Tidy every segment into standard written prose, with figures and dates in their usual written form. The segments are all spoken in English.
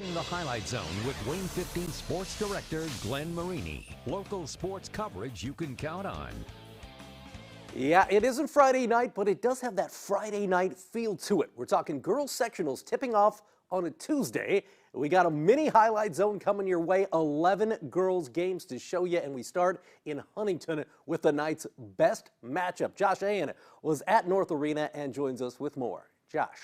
In the Highlight Zone with WANE-TV Sports Director Glenn Marini. Local sports coverage you can count on. Yeah, it isn't Friday night, but it does have that Friday night feel to it. We're talking girls sectionals tipping off on a Tuesday. We got a mini Highlight Zone coming your way, 11 girls games to show you, and we start in Huntington with the night's best matchup. Josh Ayan was at North Arena and joins us with more. Josh.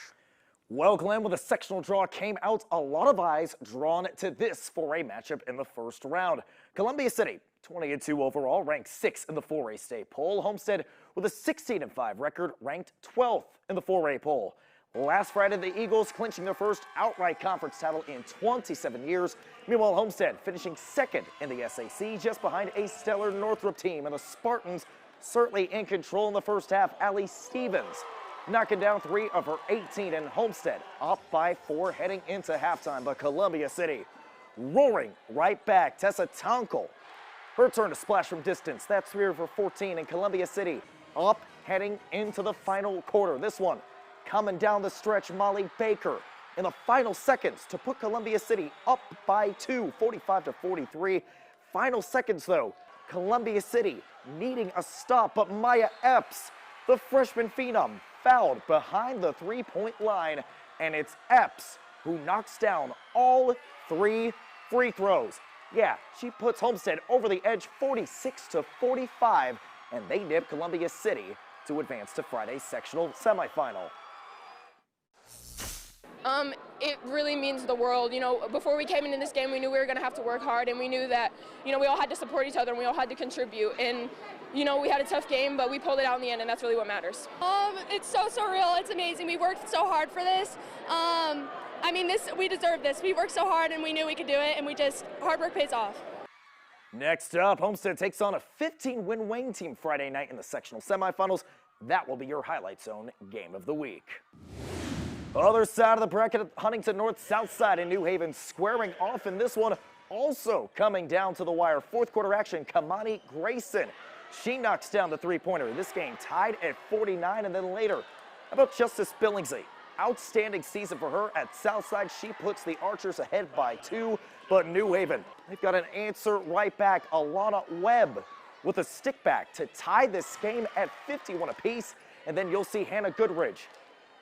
Well, Glenn, when the sectional draw came out, a lot of eyes drawn to this 4A matchup in the first round. Columbia City, 20-2 overall, ranked 6th in the 4A state poll. Homestead, with a 16-5 record, ranked 12th in the 4A poll. Last Friday, the Eagles clinching their first outright conference title in 27 years. Meanwhile, Homestead finishing 2nd in the SAC, just behind a stellar Northrop team. And the Spartans certainly in control in the first half. Allie Stevens knocking down 3 of her 18, and Homestead up by 4 heading into halftime. But Columbia City roaring right back. Tessa Tonkel, her turn to splash from distance. That's 3 of her 14, and Columbia City up heading into the final quarter. This one coming down the stretch, Molly Baker in the final seconds to put Columbia City up by 2, 45-43. Final seconds though, Columbia City needing a stop, but Maya Epps, the freshman phenom, fouled behind the three-point line, and it's Epps who knocks down all 3 free throws. Yeah, she puts Homestead over the edge 46-45, and they nip Columbia City to advance to Friday's sectional semifinal. It really means the world. You know, before we came into this game, we knew we were going to have to work hard, and we knew that, you know, we all had to support each other and we all had to contribute. And, you know, we had a tough game, but we pulled it out in the end, and that's really what matters. It's so surreal. It's amazing. We worked so hard for this. I mean, we deserve this. We worked so hard, and we knew we could do it, and hard work pays off. Next up, Homestead takes on a 15-win Wayne team Friday night in the sectional semifinals. That will be your Highlight Zone game of the week. Other side of the bracket, Huntington North Southside and New Haven squaring off in this one. Also coming down to the wire, fourth quarter action, Kamani Grayson. She knocks down the three-pointer. This game tied at 49, and then later, how about Justice Billingsley? Outstanding season for her at Southside. She puts the Archers ahead by 2, but New Haven, they've got an answer right back. Alana Webb with a stick back to tie this game at 51 apiece, and then you'll see Hannah Goodridge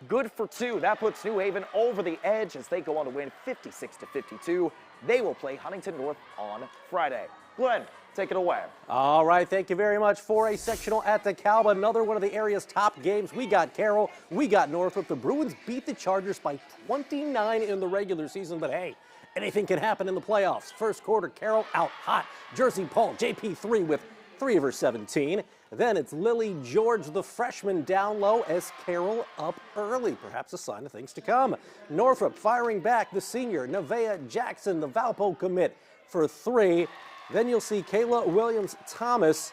good for 2. That puts New Haven over the edge as they go on to win 56-52. They will play Huntington North on Friday. Glenn, take it away. All right, thank you very much for a sectional at DeKalb. Another one of the area's top games. We got Carroll, we got Northrop. The Bruins beat the Chargers by 29 in the regular season, but hey, anything can happen in the playoffs. First quarter, Carroll out hot. Jersey Paul, JP3 with 3 of her 17. Then it's Lily George, the freshman, down low as Carroll up early. Perhaps a sign of things to come. Northrop firing back, the senior, Nevaeh Jackson, the Valpo commit, for 3. Then you'll see Kayla Williams-Thomas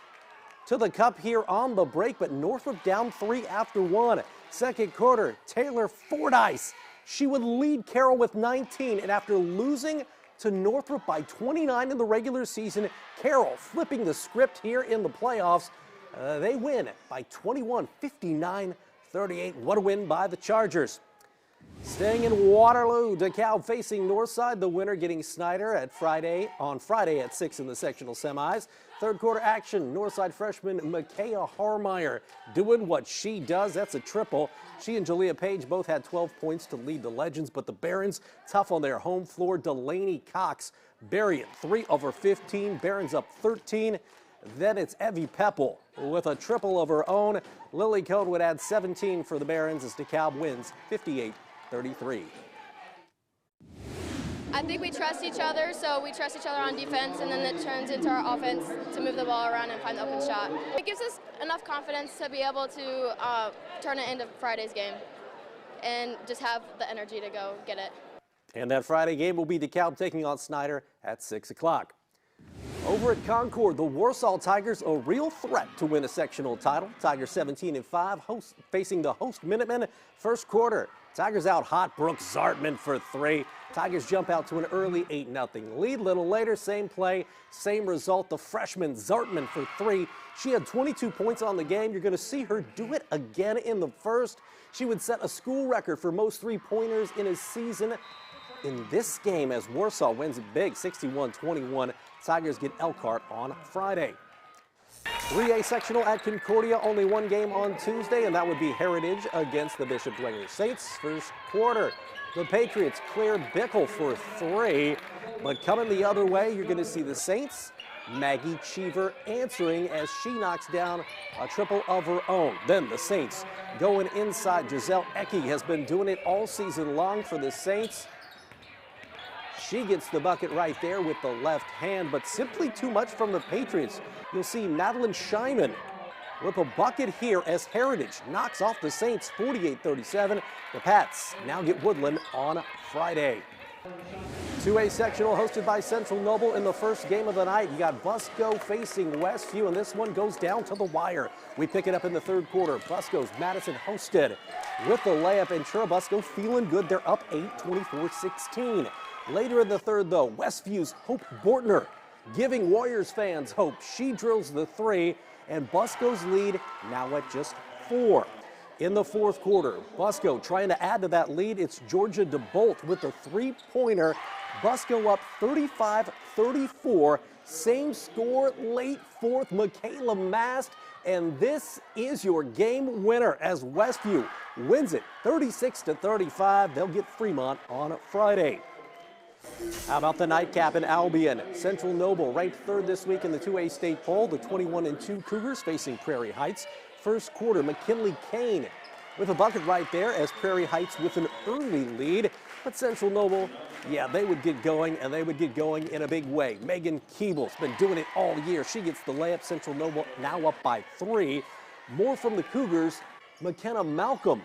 to the cup here on the break, but Northrop down 3 after 1. Second quarter, Taylor Fordyce. She would lead Carroll with 19, and after losing to Northrop by 29 in the regular season, Carroll flipping the script here in the playoffs. They win by 21, 59-38. What a win by the Chargers. Staying in Waterloo, DeKalb facing Northside. The winner getting Snyder on Friday at 6 in the sectional semis. Third quarter action, Northside freshman Micaiah Harmeyer doing what she does. That's a triple. She and Jalea Page both had 12 points to lead the Legends, but the Barons tough on their home floor. Delaney Cox burying 3 of her 15. Barons up 13. Then it's Evie Peppel with a triple of her own. Lily Cone would add 17 for the Barons as DeKalb wins 58-33. I think we trust each other, so we trust each other on defense, and then it turns into our offense to move the ball around and find the open shot. It gives us enough confidence to be able to turn it into Friday's game and just have the energy to go get it. And that Friday game will be DeKalb taking on Snyder at 6 o'clock. Over at Concord, the Warsaw Tigers a real threat to win a sectional title. Tigers 17-5, facing the host Minutemen. First quarter, Tigers out hot. Brooke Zartman for 3. Tigers jump out to an early 8-0 lead. Little later, same play, same result. The freshman Zartman for 3. She had 22 points on the game. You're going to see her do it again in the first. She would set a school record for most 3-pointers in a season. in this game as Warsaw wins it big, 61-21. Tigers get Elkhart on Friday. 3A sectional at Concordia, only one game on Tuesday, and that would be Heritage against the Bishop Dwenger Saints. First quarter, the Patriots clear Bickle for 3, but coming the other way, you're going to see the Saints. Maggie Cheever answering as she knocks down a triple of her own. Then the Saints going inside. Giselle Ecke has been doing it all season long for the Saints. She gets the bucket right there with the left hand, but simply too much from the Patriots. You'll see Madeline Scheinman with a bucket here as Heritage knocks off the Saints 48-37. The Pats now get Woodland on Friday. 2A sectional hosted by Central Noble in the first game of the night. You got Busco facing Westview, and this one goes down to the wire. We pick it up in the third quarter. Busco's Madison Hosted with the layup, and Churubusco feeling good. They're up 8, 24-16. Later in the third, though, Westview's Hope Bortner giving Warriors fans hope. She drills the 3, and Busco's lead now at just 4. In the fourth quarter, Busco trying to add to that lead. It's Georgia DeBolt with the 3-pointer. Busco up 35-34. Same score late fourth, Michaela Mast. And this is your game winner as Westview wins it 36-35. They'll get Fremont on Friday. How about the nightcap in Albion? Central Noble ranked third this week in the 2A state poll. The 21-2 Cougars facing Prairie Heights. First quarter, McKinley Kane with a bucket right there as Prairie Heights with an early lead. But Central Noble, yeah, they would get going, and they would get going in a big way. Megan Keeble's been doing it all year. She gets the layup. Central Noble now up by 3. More from the Cougars, McKenna Malcolm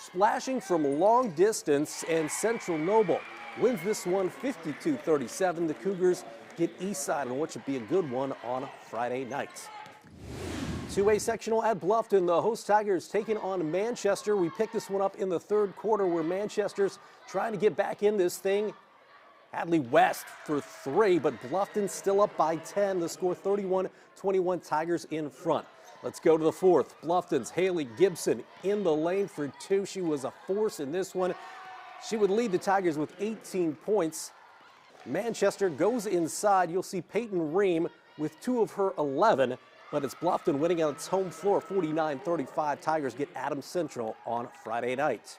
splashing from long distance, and Central Noble wins this one 52-37. The Cougars get Eastside on what should be a good one on Friday night. 2A sectional at Bluffton. The host Tigers taking on Manchester. We picked this one up in the third quarter where Manchester's trying to get back in this thing. Hadley West for 3, but Bluffton still up by 10. The score 31-21, Tigers in front. Let's go to the fourth. Bluffton's Haley Gibson in the lane for 2. She was a force in this one. She would lead the Tigers with 18 points. Manchester goes inside. You'll see Peyton Ream with 2 of her 11. But it's Bluffton winning on its home floor, 49-35. Tigers get Adams Central on Friday night.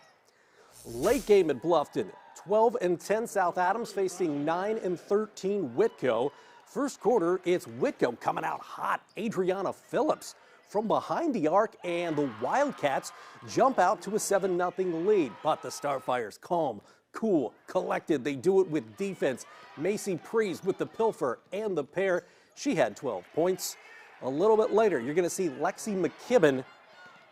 Late game at Bluffton, 12-10 South Adams facing 9-13 Whitco. First quarter, it's Whitco coming out hot. Adriana Phillips from behind the arc, and the Wildcats jump out to a 7-0 lead. But the Starfires calm, cool, collected. They do it with defense. Macy Prees with the pilfer and the pair. She had 12 points. A little bit later, you're going to see Lexi McKibben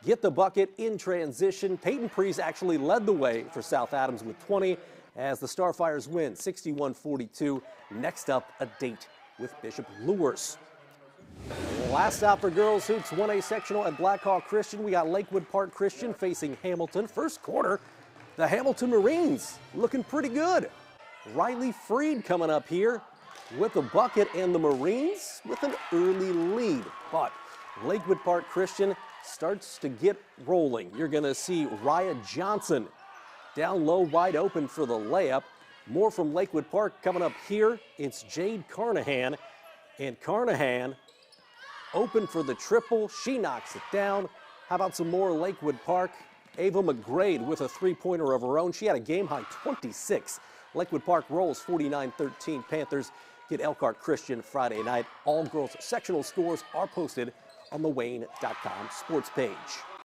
get the bucket in transition. Peyton Prees actually led the way for South Adams with 20 as the Starfires win 61-42. Next up, a date with Bishop Lures. Last stop for girls hoops, 1A sectional at Blackhawk Christian. We got Lakewood Park Christian facing Hamilton. First quarter, the Hamilton Marines looking pretty good. Riley Freed coming up here with a bucket, and the Marines with an early lead. But Lakewood Park Christian starts to get rolling. You're going to see Raya Johnson down low, wide open for the layup. More from Lakewood Park coming up here. It's Jade Carnahan, and Carnahan open for the triple. She knocks it down. How about some more Lakewood Park? Ava McGrade with a 3-pointer of her own. She had a game-high 26. Lakewood Park rolls 49-13. Panthers get Elkhart Christian Friday night. All girls sectional scores are posted on the WANE.com sports page.